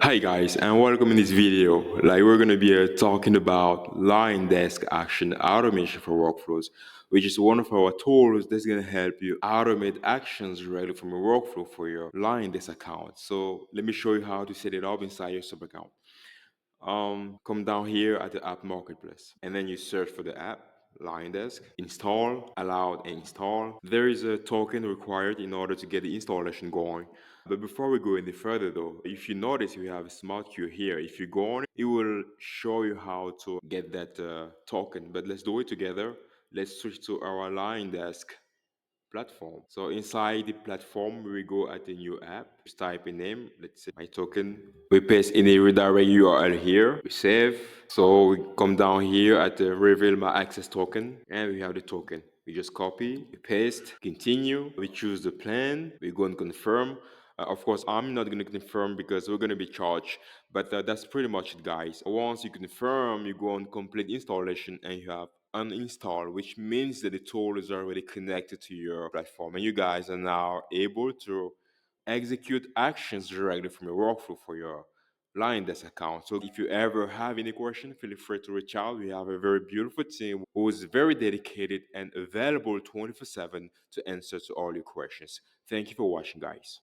Hi guys, and welcome in this video. We're gonna be talking about LionDesk Action Automation for workflows, which is one of our tools that's gonna help you automate actions directly from a workflow for your LionDesk account. So let me show you how to set it up inside your sub account. Come down here at the app marketplace, and then you search for the app. LionDesk, install, allowed, and install. There is a token required in order to get the installation going. But before we go any further though, if you notice we have a smart queue here. If you go on it, it will show you how to get that token. But let's do it together. Let's switch to our LionDesk platform. So inside the platform, we go at the new app, just type a name, let's say my token. We paste in a redirect URL here, we save. So we come down here at the reveal my access token, and we have the token. We just copy, we paste, continue, we choose the plan, we go and confirm. Of course, I'm not going to confirm because we're going to be charged, but that's pretty much it, guys. Once you confirm, you go on complete installation and you have uninstall, which means that the tool is already connected to your platform and you guys are now able to execute actions directly from your workflow for your LionDesk account. So if you ever have any question, feel free to reach out. We have a very beautiful team who is very dedicated and available 24/7 to answer to all your questions. Thank you for watching, guys.